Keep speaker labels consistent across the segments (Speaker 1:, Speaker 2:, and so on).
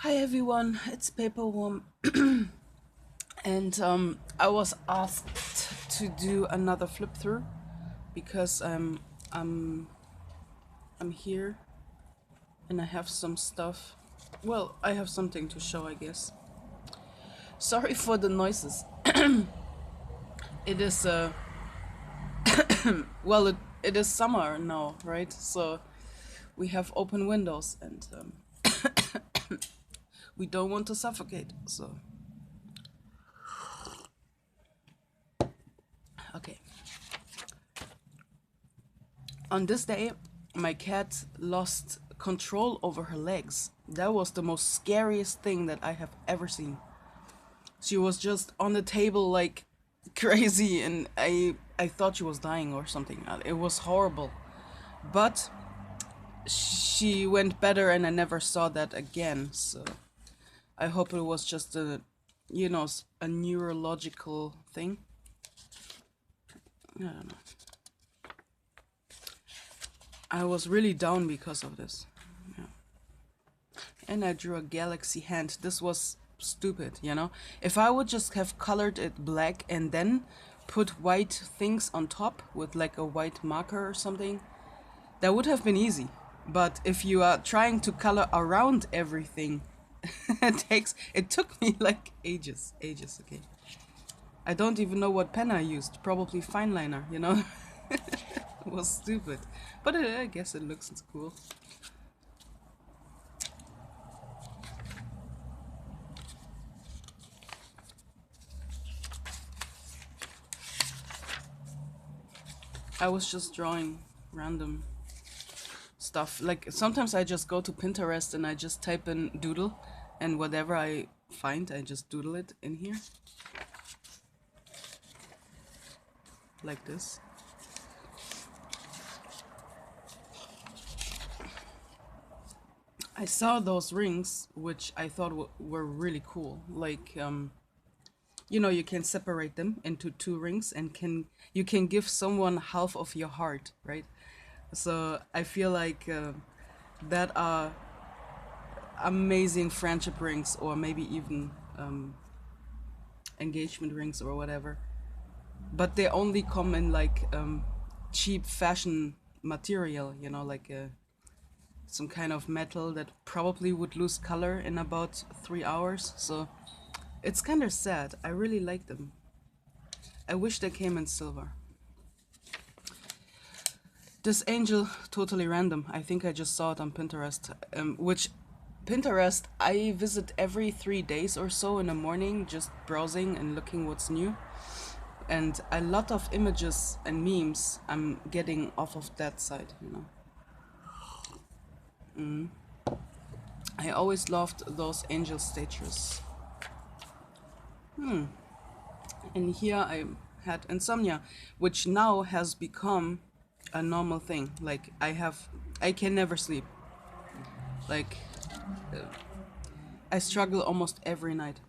Speaker 1: Hi everyone, it's Paperworm, and I was asked to do another flip through because I'm I'm here and I have some stuff. Well, I have something to show, I guess. Sorry for the noises. It is well, it is summer now, right? So we have open windows and we don't want to suffocate. So okay. On this day, my cat lost control over her legs. That was the most scariest thing that I have ever seen. She was just on the table like crazy and I thought she was dying or something. It was horrible. But she went better and I never saw that again. So I hope it was just a neurological thing. I don't know. I was really down because of this. Yeah. And I drew a galaxy hand. This was stupid, you know? If I would just have colored it black and then put white things on top with like a white marker or something, that would have been easy. But if you are trying to color around everything, it took me like ages, okay. I don't even know what pen I used. Probably fine liner, you know? It was stupid. But I guess it looks cool. I was just drawing random stuff. Like sometimes I just go to Pinterest and I just type in doodle and whatever I find, I just doodle it in here. Like this. I saw those rings, which I thought were really cool. Like, you can separate them into two rings and you can give someone half of your heart, right? So I feel like that are amazing friendship rings, or maybe even engagement rings or whatever. But they only come in like cheap fashion material, like some kind of metal that probably would lose color in about 3 hours. So it's kind of sad. I really like them. I wish they came in silver. This angel, totally random. I think I just saw it on Pinterest, which Pinterest I visit every 3 days or so in the morning, just browsing and looking what's new. And a lot of images and memes I'm getting off of that site. I always loved those angel statues. And here I had insomnia, which now has become a normal thing. Like I can never sleep. Like I struggle almost every night.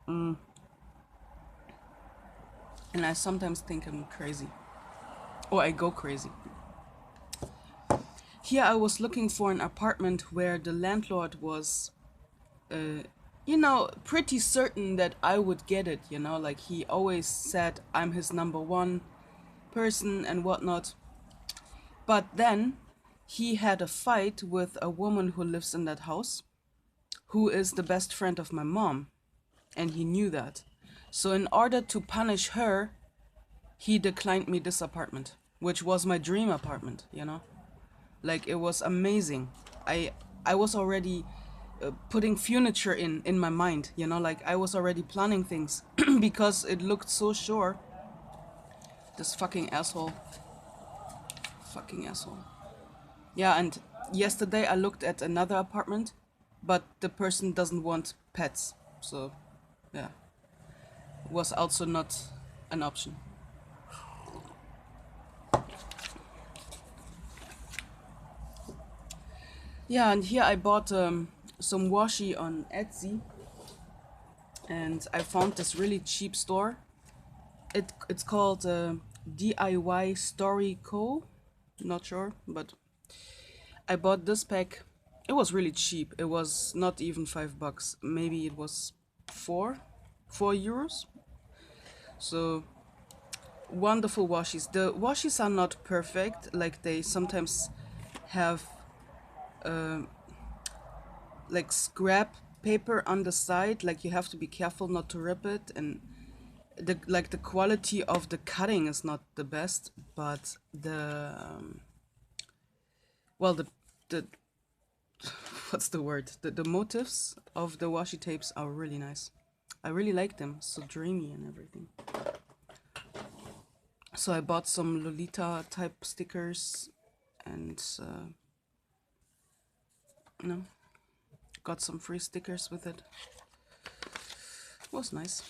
Speaker 1: And I sometimes think I'm crazy. Or I go crazy. Here I was looking for an apartment where the landlord was pretty certain that I would get it. Like he always said I'm his number one person and whatnot. But then he had a fight with a woman who lives in that house, who is the best friend of my mom, and he knew that. So, in order to punish her, he declined me this apartment, which was my dream apartment. Like it was amazing. I was already putting furniture in my mind. Like I was already planning things because it looked so sure. This fucking asshole. Yeah, and yesterday I looked at another apartment, but the person doesn't want pets. So, yeah, was also not an option. Yeah, and here I bought some washi on Etsy, and I found this really cheap store. It's called DIY Story Co. Not sure, but I bought this pack It was really cheap. It was not even $5. Maybe it was four, €4. So wonderful washies. The washies are not perfect. Like they sometimes have like scrap paper on the side. Like you have to be careful not to rip it, and the quality of the cutting is not the best. But well the what's the word? The motifs of the washi tapes are really nice. I really like them. So dreamy and everything. So I bought some Lolita type stickers and you know, got some free stickers with it. It was nice.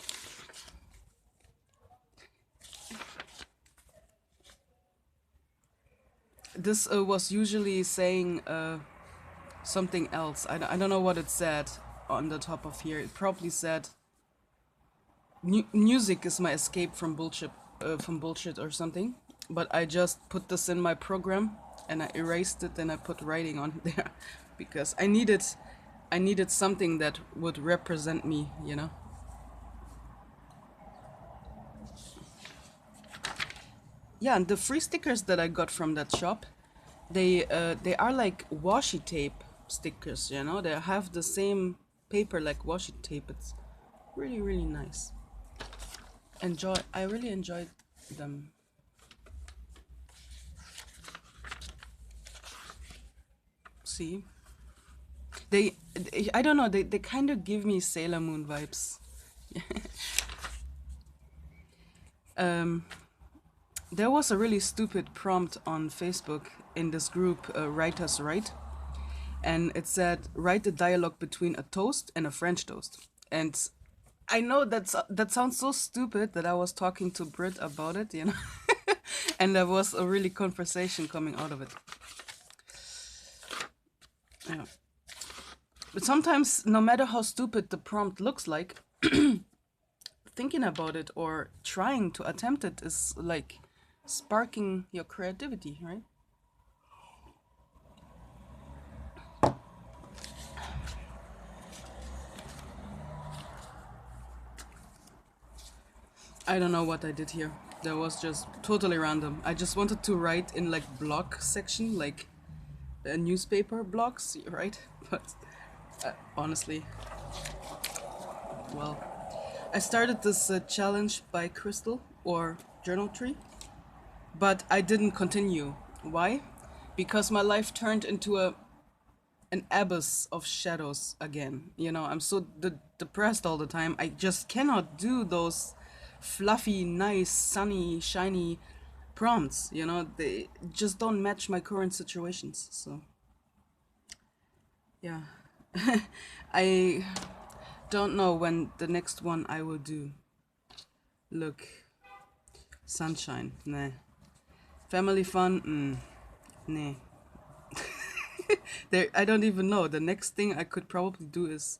Speaker 1: This was usually saying something else. I don't know what it said on the top of here. It probably said music is my escape from bullshit or something. But I just put this in my program and I erased it and I put writing on there because I needed something that would represent me, you know. Yeah, and the free stickers that I got from that shop, they are like washi tape stickers, you know. They have the same paper like washi tape. It's really really nice. I really enjoyed them. See, I don't know, they kind of give me Sailor Moon vibes. Um, there was a really stupid prompt on Facebook in this group, Writers Write, and it said write a dialogue between a toast and a French toast. And I know that sounds so stupid that I was talking to Brit about it, you know, and there was a really conversation coming out of it. Yeah. But sometimes, no matter how stupid the prompt looks like, thinking about it or trying to attempt it is like sparking your creativity, right? I don't know what I did here. That was just totally random. I just wanted to write in like blog section, like newspaper blogs, right? But honestly, well, I started this challenge by Crystal or Journal Tree, but I didn't continue. Why? Because my life turned into an abyss of shadows again. You know, I'm so depressed all the time. I just cannot do those fluffy, nice, sunny, shiny prompts. You know, they just don't match my current situations. So, yeah. I don't know when the next one I will do. Look, sunshine, nah. Family fun, nah. There, I don't even know. The next thing I could probably do is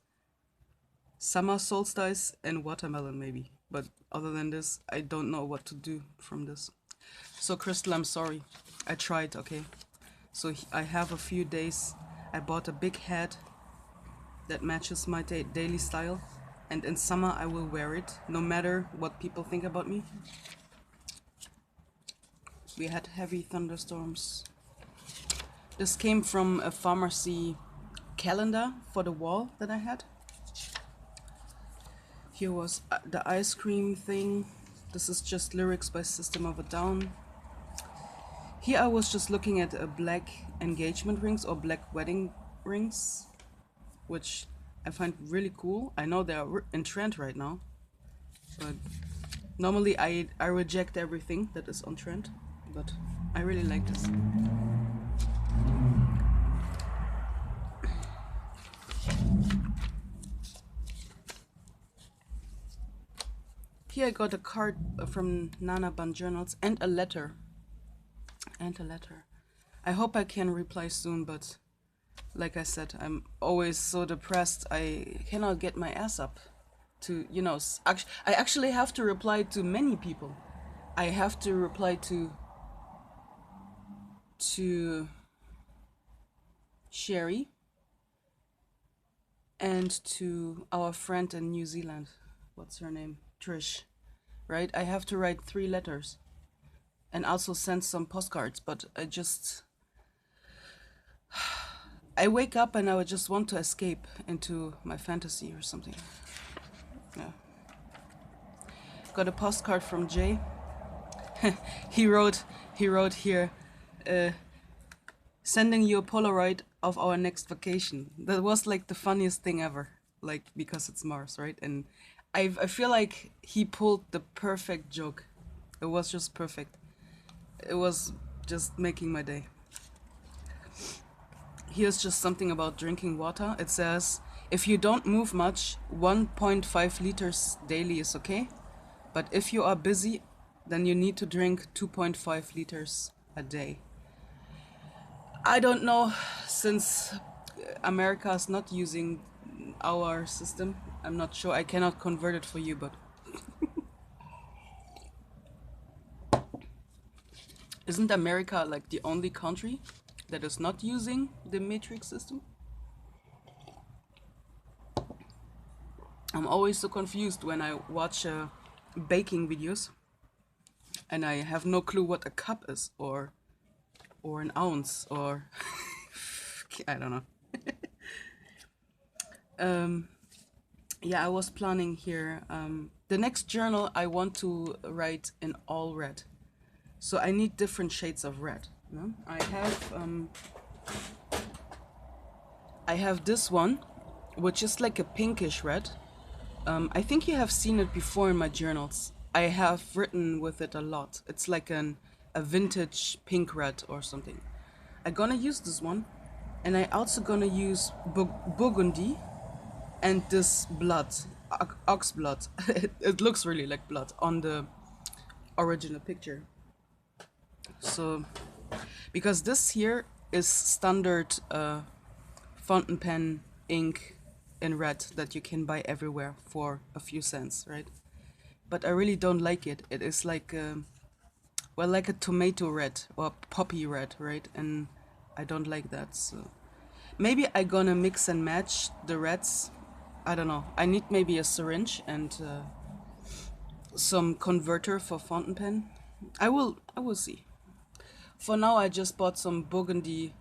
Speaker 1: summer solstice and watermelon, maybe. But other than this, I don't know what to do from this. So, Crystal, I'm sorry. I tried, okay? So, I have a few days. I bought a big hat that matches my daily style. And in summer, I will wear it, no matter what people think about me. We had heavy thunderstorms. This came from a pharmacy calendar for the wall that I had. Here was the ice cream thing. This is just lyrics by System of a Down. Here I was just looking at black engagement rings or black wedding rings, which I find really cool. I know they are in trend right now, but normally I reject everything that is on trend, but I really like this. Here I got a card from Nana Ban Journals and a letter. I hope I can reply soon, but like I said, I'm always so depressed. I cannot get my ass up to, you know, I actually have to reply to many people. I have to reply to Sherry. and to our friend in New Zealand. What's her name? Trish, right? I have to write 3 letters and also send some postcards, but I wake up and I would just want to escape into my fantasy or something. Yeah. Got a postcard from Jay. he wrote here, uh, sending you a Polaroid of our next vacation. That was like the funniest thing ever. Like, because it's Mars, right? And I feel like he pulled the perfect joke. It was just perfect. It was just making my day. Here's just something about drinking water. It says, if you don't move much, 1.5 liters daily is okay. But if you are busy, then you need to drink 2.5 liters a day. I don't know, since America is not using our system. I'm not sure. I cannot convert it for you, but isn't America like the only country that is not using the metric system? I'm always so confused when I watch baking videos and I have no clue what a cup is or an ounce or I don't know. Yeah, I was planning here. The next journal I want to write in all red. So I need different shades of red. No? I have this one, which is like a pinkish red. I think you have seen it before in my journals. I have written with it a lot. It's like a vintage pink red or something. I'm gonna use this one, and I also gonna use burgundy and this blood, ox blood. It looks really like blood on the original picture. So, because this here is standard fountain pen ink in red that you can buy everywhere for a few cents, right? But I really don't like it. It is like well, like a tomato red or poppy red, right? And I don't like that. So maybe I gonna mix and match the reds. I don't know. I need maybe a syringe and some converter for fountain pen. I will see. For now, I just bought some burgundy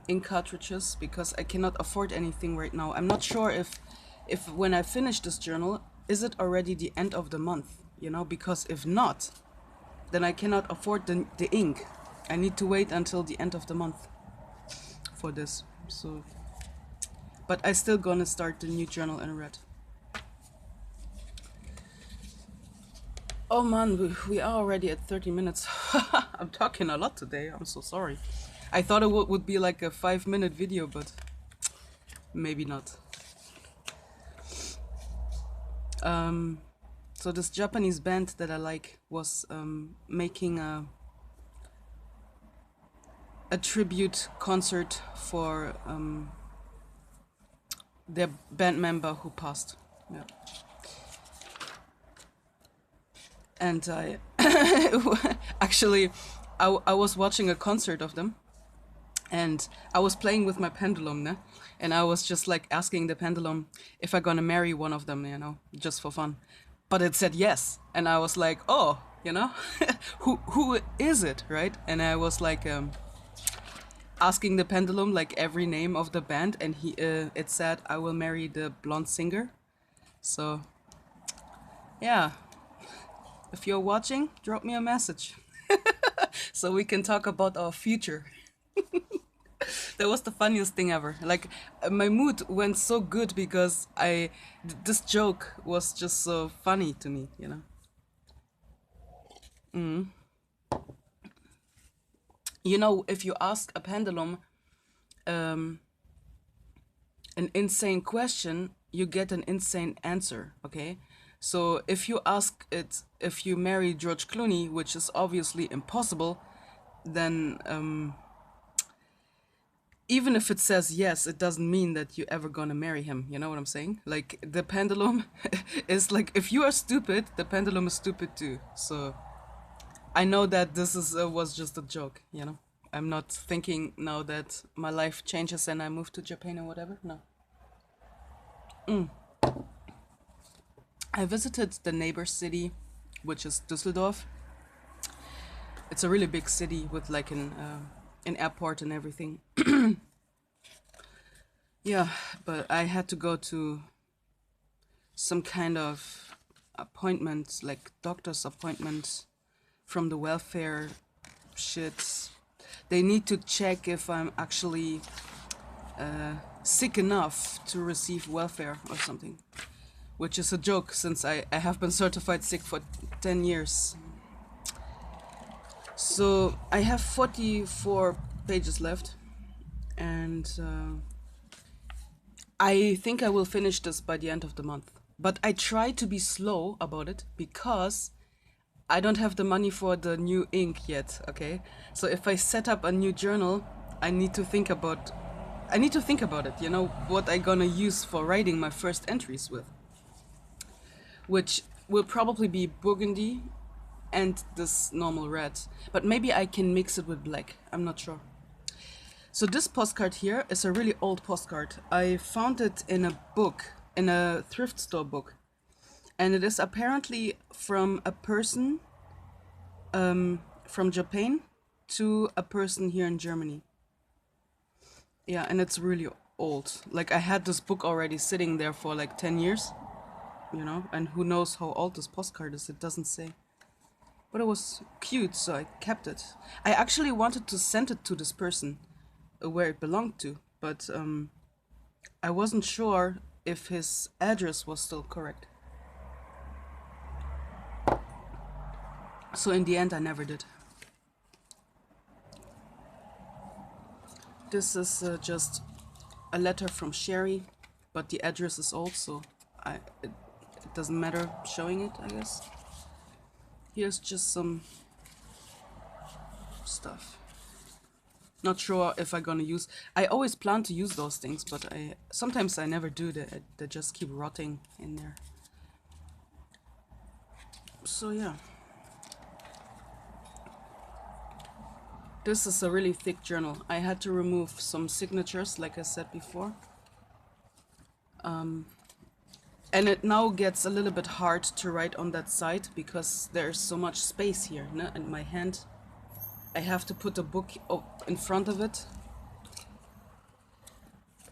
Speaker 1: ink cartridges because I cannot afford anything right now. I'm not sure if when I finish this journal, is it already the end of the month? You know, because if not, then I cannot afford the ink. I need to wait until the end of the month for this. So, but I still gonna start the new journal in red. Oh man, we are already at 30 minutes. I'm talking a lot today. I'm so sorry. I thought it would be like a 5-minute video, but maybe not. So this Japanese band that I like was making a tribute concert for their band member who passed. Yeah. And I actually I was watching a concert of them, and I was playing with my pendulum, né? And I was just like asking the pendulum if I'm gonna marry one of them, you know, just for fun. But it said yes, and I was like, oh, you know, who is it, right? And I was like asking the pendulum like every name of the band, and it said I will marry the blonde singer. So yeah, if you're watching, drop me a message so we can talk about our future. That was the funniest thing ever. Like my mood went so good because this joke was just so funny to me, you know. You know, if you ask a pendulum um, an insane question, you get an insane answer, okay? So if you ask it if you marry George Clooney, which is obviously impossible, then even if it says yes, it doesn't mean that you're ever gonna marry him. You know what I'm saying? Like the pendulum is like, if you are stupid, the pendulum is stupid too. So I know that this is was just a joke. You know, I'm not thinking now that my life changes and I move to Japan or whatever. No. I visited the neighbor city, which is Düsseldorf. It's a really big city with like an airport and everything. Yeah, but I had to go to some kind of appointment, like doctor's appointment from the welfare shit. They need to check if I'm actually sick enough to receive welfare or something, which is a joke since I have been certified sick for 10 years. So I have 44 pages left, and I think I will finish this by the end of the month. But I try to be slow about it because I don't have the money for the new ink yet, okay? So if I set up a new journal, I need to think about it, you know, what I gonna use for writing my first entries with, which will probably be burgundy and this normal red, but maybe I can mix it with black. I'm not sure. So this postcard here is a really old postcard. I found it in a book, in a thrift store book, and it is apparently from a person from Japan to a person here in Germany. Yeah, and it's really old. Like I had this book already sitting there for like 10 years, you know, and who knows how old this postcard is, it doesn't say. But it was cute, so I kept it. I actually wanted to send it to this person where it belonged to, but I wasn't sure if his address was still correct. So in the end, I never did. This is just a letter from Sherry, but the address is old, so it doesn't matter showing it, I guess. Here's just some stuff. Not sure if I'm gonna use. I always plan to use those things, but sometimes I never do. They just keep rotting in there. So yeah. This is a really thick journal. I had to remove some signatures, like I said before. And it now gets a little bit hard to write on that side because there's so much space here, no? And my hand, I have to put a book in front of it.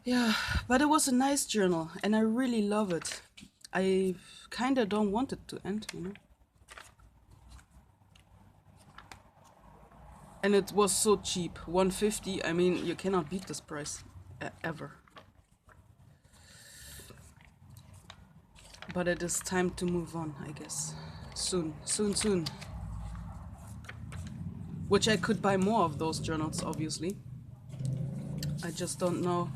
Speaker 1: Yeah, but it was a nice journal and I really love it. I kinda don't want it to end, you know. And it was so cheap, 150. I mean, you cannot beat this price ever. But it is time to move on, I guess. Soon, soon, soon. Which I could buy more of those journals, obviously. I just don't know.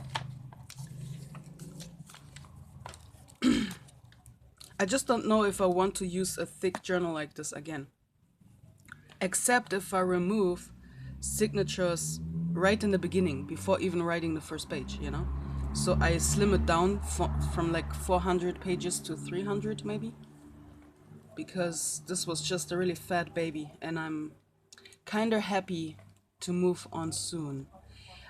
Speaker 1: I just don't know if I want to use a thick journal like this again. Except if I remove signatures right in the beginning, before even writing the first page, you know? So I slim it down from like 400 pages to 300 maybe. Because this was just a really fat baby and I'm kinda happy to move on soon.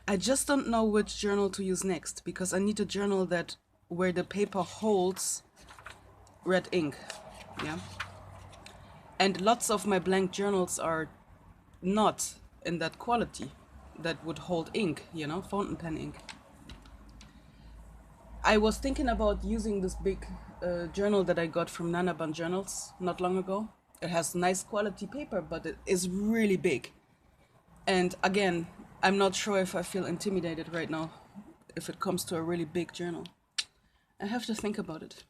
Speaker 1: I just don't know which journal to use next because I need a journal that where the paper holds red ink, yeah? And lots of my blank journals are not in that quality that would hold ink, you know, fountain pen ink. I was thinking about using this big journal that I got from Nanaban Journals not long ago. It has nice quality paper, but it is really big. And again, I'm not sure if I feel intimidated right now if it comes to a really big journal. I have to think about it.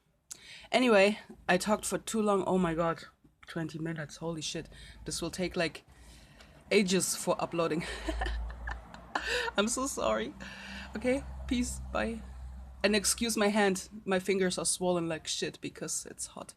Speaker 1: Anyway, I talked for too long. Oh my god, 20 minutes, holy shit. This will take like ages for uploading. I'm so sorry. Okay, peace, bye. And excuse my hand, my fingers are swollen like shit because it's hot.